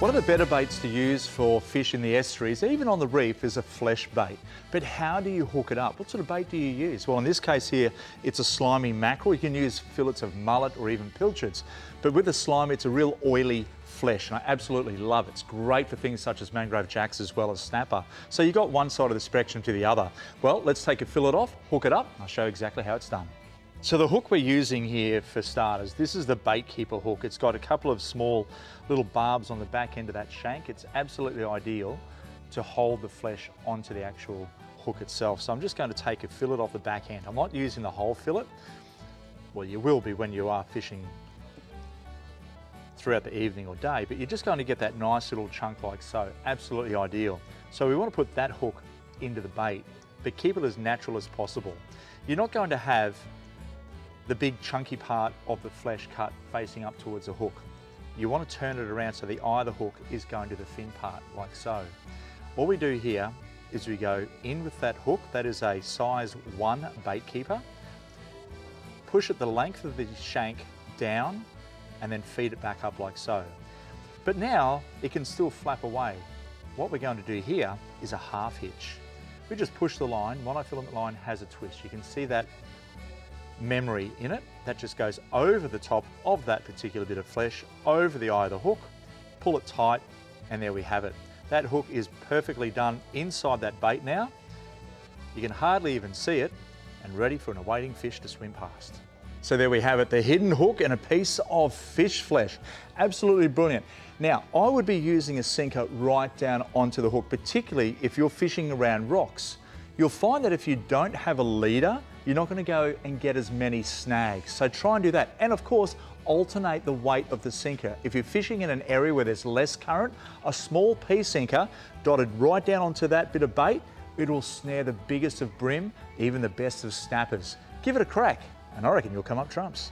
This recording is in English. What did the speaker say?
One of the better baits to use for fish in the estuaries, even on the reef, is a flesh bait. But how do you hook it up? What sort of bait do you use? Well, in this case here, it's a slimy mackerel. You can use fillets of mullet or even pilchards. But with the slimy, it's a real oily flesh, and I absolutely love it. It's great for things such as mangrove jacks as well as snapper. So you've got one side of the spectrum to the other. Well, let's take a fillet off, hook it up, and I'll show you exactly how it's done. So the hook we're using here for starters, this is the bait keeper hook. It's got a couple of small little barbs on the back end of that shank. It's absolutely ideal to hold the flesh onto the actual hook itself. So I'm just going to take a fillet off the back end. I'm not using the whole fillet. Well, you will be when you are fishing throughout the evening or day, but you're just going to get that nice little chunk like so. Absolutely ideal. So we want to put that hook into the bait, but keep it as natural as possible. You're not going to have the big chunky part of the flesh cut facing up towards the hook. You want to turn it around so the eye of the hook is going to the thin part, like so. All we do here is we go in with that hook. That is a size 1 bait keeper. Push it the length of the shank down and then feed it back up like so. But now it can still flap away. What we're going to do here is a half hitch. We just push the line. Monofilament line has a twist. You can see that memory in it. That just goes over the top of that particular bit of flesh, over the eye of the hook, pull it tight, and there we have it. That hook is perfectly done inside that bait now. You can hardly even see it, and ready for an awaiting fish to swim past. So there we have it, the hidden hook and a piece of fish flesh. Absolutely brilliant. Now, I would be using a sinker right down onto the hook, particularly if you're fishing around rocks. You'll find that if you don't have a leader, you're not going to go and get as many snags. So try and do that. And of course, alternate the weight of the sinker. If you're fishing in an area where there's less current, a small pea sinker dotted right down onto that bit of bait, it will snare the biggest of bream, even the best of snappers. Give it a crack, and I reckon you'll come up trumps.